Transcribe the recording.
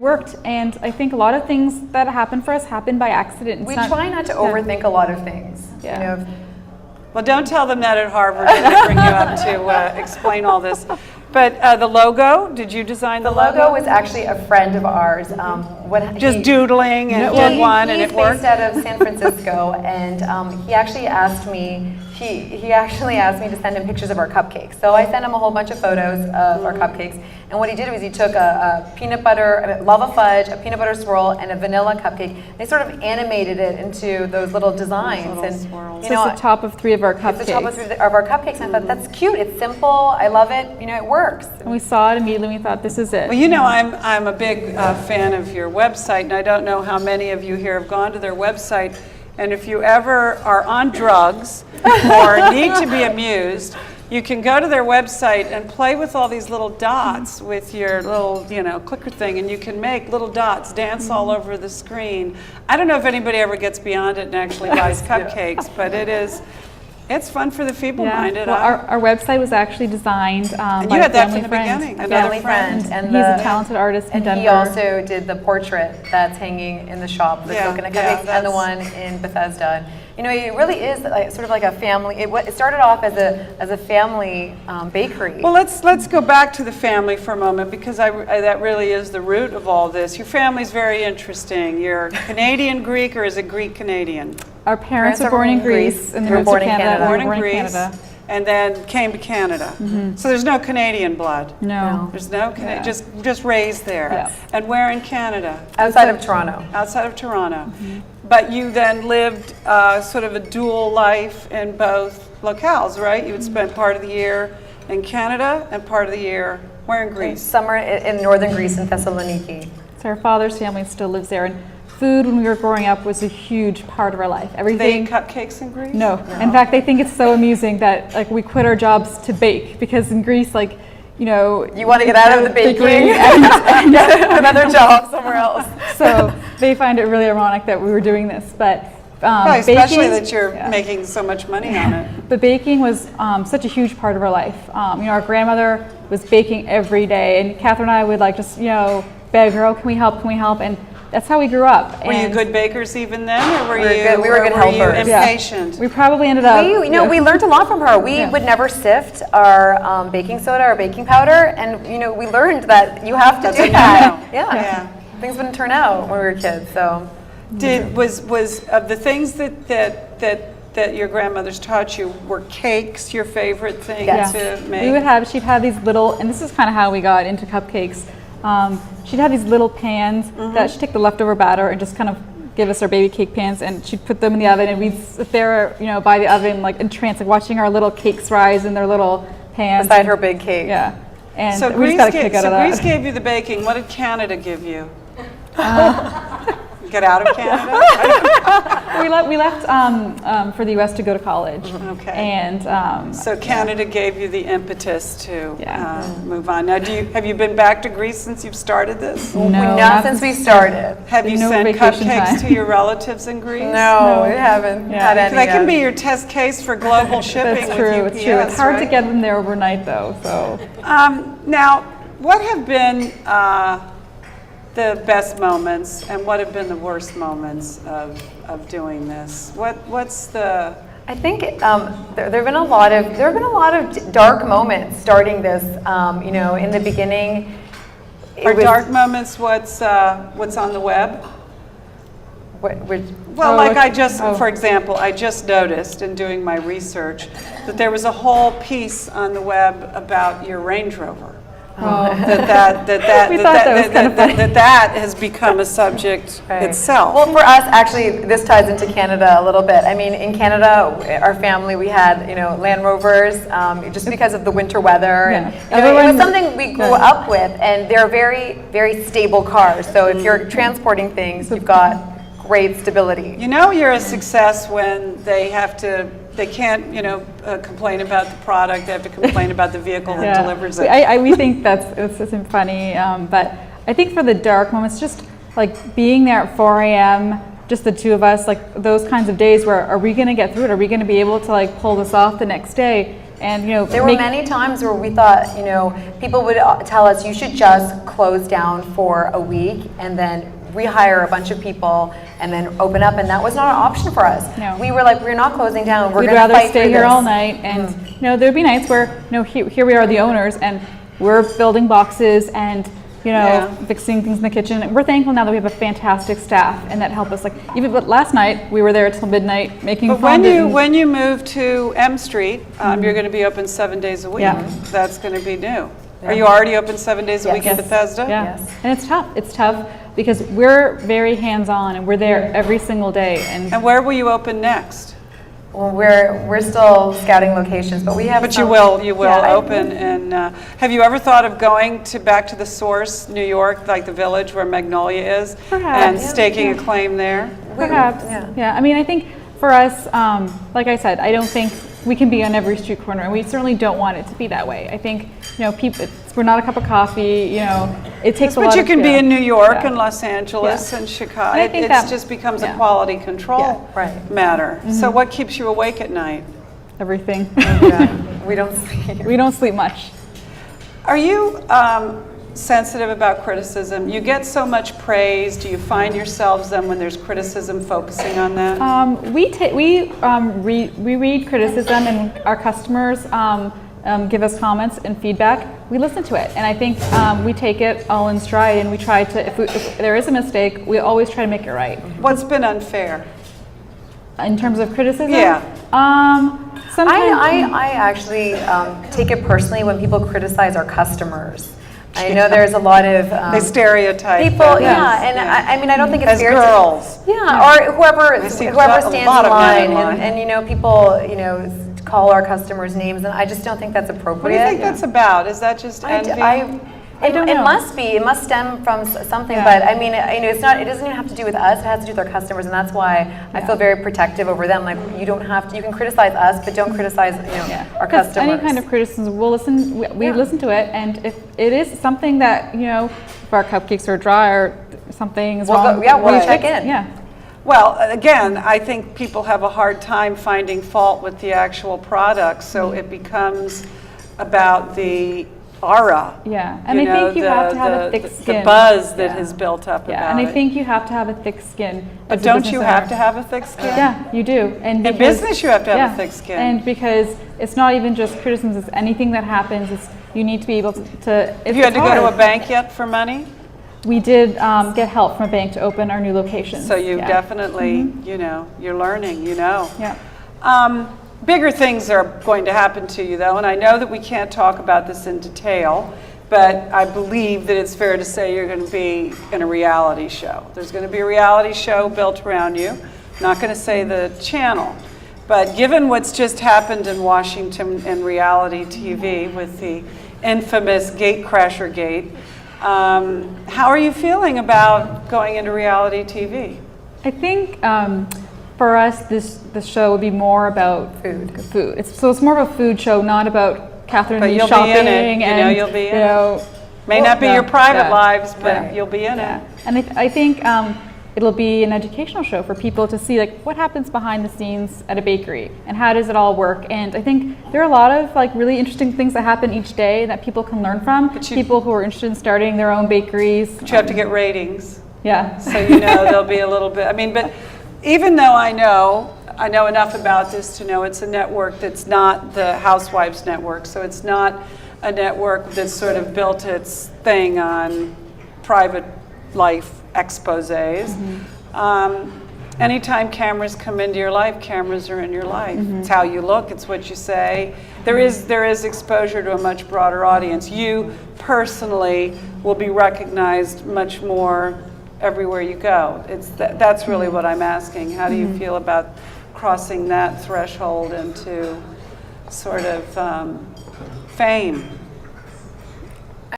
worked, and I think a lot of things that happen for us happen by accident. We try not to overthink a lot of things. Yeah. You know, well, don't tell them that at Harvard when they bring you up to explain all this. But the logo, did you design the logo? The logo was actually a friend of ours. Just doodling and did one and it worked? He's based out of San Francisco, and he actually asked me, he actually asked me to send him pictures of our cupcakes. So I sent him a whole bunch of photos of our cupcakes, and what he did was he took a peanut butter, lava fudge, a peanut butter swirl, and a vanilla cupcake. They sort of animated it into those little designs. Those little swirls. So it's the top of 3 of our cupcakes. It's the top of 3 of our cupcakes, and I thought, that's cute, it's simple, I love it, you know, it works. And we saw it immediately, and we thought, this is it. Well, you know, I'm a big fan of your website, and I don't know how many of you here have gone to their website. And if you ever are on drugs or need to be amused, you can go to their website and play with all these little dots with your little, you know, clicker thing, and you can make little dots dance all over the screen. I don't know if anybody ever gets beyond it and actually buys cupcakes, but it's fun for the feeble-minded. Well, our website was actually designed and by you had that family from the friend. beginning. A family friend. And he's a talented artist in Denver. And he also did the portrait that's hanging in the shop, the coconut cupcakes, and the one in Bethesda. You know, it really is sort of like a family. It started off as a family bakery. Well, let's go back to the family for a moment, because that really is the root of all this. Your family's very interesting. You're Canadian Greek, or is it Greek Canadian? Our parents were born in Greece, and they moved to Canada. Born in Greece, and then came to Canada. So there's no Canadian blood. No. There's no just raised there. Yeah. And where in Canada? Outside of Toronto. Outside of Toronto. But you then lived sort of a dual life in both locales, right? You would spend part of the year in Canada and part of the year where in Greece? Summer in northern Greece, in Thessaloniki. So our father's family still lives there, and food when we were growing up was a huge part of our life. Everything. They eat cupcakes in Greece? No. In fact, they think it's so amusing that like we quit our jobs to bake, because in Greece, like, you know, you want to get out of the baking and get another job somewhere else. So they find it really ironic that we were doing this, but especially baking, that you're making so much money on it. But baking was such a huge part of our life. You know, our grandmother was baking every day, and Katherine and I would like just, you know, beg her, oh, can we help? Can we help? And that's how we grew up. Were you good bakers even then, or were we were good helpers. Impatient? Yeah. We probably ended up. We learned a lot from her. We would never sift our baking soda or baking powder, and you know, we learned that you have to do that. Yeah. Things wouldn't turn out when we were kids. So, was of the things that your grandmothers taught you, were cakes your favorite thing to make? She'd have these little, and this is kind of how we got into cupcakes. She'd have these little pans that she'd take the leftover batter and just kind of give us our baby cake pans, and she'd put them in the oven, and we'd sit there, you know, by the oven, like entranced, like watching our little cakes rise in their little pans. Beside her big cake. Yeah. And so we just got a kick out of that. Greece gave you the baking. What did Canada give you? Get out of Canada? we left for the U.S. to go to college. Okay. And so Canada gave you the impetus to move on. Now, have you been back to Greece since you've started this? No, not since we started. Have you sent cupcakes to your relatives in Greece? No, we haven't had any. That can be your test case for global shipping. That's true. with UPS, it's true. It's hard right? to get them there overnight, though. So. Now, what have been the best moments, and what have been the worst moments of doing this? What's the? I think there have been a lot of dark moments starting this. You know, in the beginning. Dark moments. What's on the web? For example, I just noticed in doing my research that there was a whole piece on the web about your Range Rover. That has become a subject itself. Well, for us, actually, this ties into Canada a little bit. I mean, in Canada, our family, we had, you know, Land Rovers, just because of the winter weather, and you know, it was something we grew up with, and they're very, very stable cars. So if you're transporting things, you've got great stability. You know, you're a success when they can't, you know, complain about the product. They have to complain about the vehicle that delivers it. We think it's funny, but I think for the dark moments, just like being there at 4 a.m., just the two of us, like those kinds of days where are we going to get through it? Are we going to be able to like pull this off the next day? and, you know, There were many times where we thought, you know, people would tell us you should just close down for a week and then rehire a bunch of people and then open up, and that was not an option for us. No. We were like, we're not closing down. We're We'd going to rather fight stay through here this. all night, and you know, there'd be nights where, you know, here we are, the owners, and we're building boxes and, you know, Yeah. fixing things in the kitchen. And we're thankful now that we have a fantastic staff, and that help us. Like even but last night, we were there till midnight making. But when you move to M Street, you're going to be open 7 days a week. Yeah. That's going to be new. Are you already open 7 days a week at Yes. Bethesda? Yeah, Yes. and it's tough. It's tough because we're very hands-on, and we're there every single day. And where will you open next? Well, we're still scouting locations, but we have. But some- you will Yeah, open. And have you ever thought of going back to the source, New York, like the Village where Magnolia is, Perhaps. and Yeah. staking a claim there? Perhaps. Yeah. I mean, I think for us, like I said, I don't think we can be on every street corner, and we certainly don't want it to be that way. I think, you know, people, we're not a cup of coffee. You know, it takes a lot. But you can be in New York Yeah. and Los Angeles Yeah. and Chicago. And I think It that- just becomes a yeah. quality control Yeah, right. matter. So what keeps you awake at night? Everything. Yeah, we don't see. We don't sleep much. Are you sensitive about criticism? You get so much praise. Do you find yourselves then when there's criticism focusing on that? We read criticism, and our customers give us comments and feedback. We listen to it, and I think we take it all in stride, and we try to. If there is a mistake, we always try to make it right. What's been unfair? In terms of criticism, Yeah. Sometimes I actually take it personally when people criticize our customers. I know there's a lot of They stereotype people, them. yeah, and I mean I don't think it's As fair girls. to, yeah, or whoever see whoever a stands lot in of men in line, line. and you know people call our customers names, and I just don't think that's What appropriate. do you think that's about? Is that just envy? It don't it know. must be. It must stem from something. Yeah. But I mean, it's not. It doesn't even have to do with us. It has to do with our customers, and that's why I feel very protective over them. Like you don't have to. You can criticize us, but don't criticize our Because customers. any kind of criticism, we'll listen. We listen to it, and if it is something that if our cupcakes are dry or something is wrong, we'll we check fix it. in. Yeah. Well, again, I think people have a hard time finding fault with the actual product, so it becomes about the aura. Yeah, and I think you have to have a thick skin. The buzz that Yeah. has built up Yeah, about and I it. think you have to have a thick skin. But as a don't business you owner. have to have a thick skin? Yeah, you do. And In business, you have to have a thick skin. And because it's not even just criticism; it's anything that happens. You need to be able to. Have you had to go to a bank yet for money? We did get help from a bank to open our new locations. So you yeah. definitely, you're learning, Yeah. Bigger things are going to happen to you, though, and I know that we can't talk about this in detail, but I believe that it's fair to say you're going to be in a reality show. There's going to be a reality show built around you. I'm not going to say the channel, but given what's just happened in Washington in reality TV with the infamous Gatecrasher Gate, how are you feeling about going into reality TV? I think for us, this show would be more about food. So it's more of a food show, not about Katherine But and me you'll be shopping. in it. And, You'll be in it. May not be no, your private yeah, lives, but right. you'll be in Yeah. it. And I think it'll be an educational show for people to see what happens behind the scenes at a bakery and how does it all work. And I think there are a lot of really interesting things that happen each day that people can learn from. People who are interested in starting their own bakeries. But you have to get ratings. Yeah. So there'll be a little bit. But even though I know enough about this to know it's a network that's not the Housewives network, so it's not a network that's sort of built its thing on private life exposés. Anytime cameras come into your life, cameras are in your life. It's how you look, it's what you say. There is exposure to a much broader audience. You personally will be recognized much more everywhere you go. That's really what I'm asking. How do you feel about crossing that threshold into sort of fame?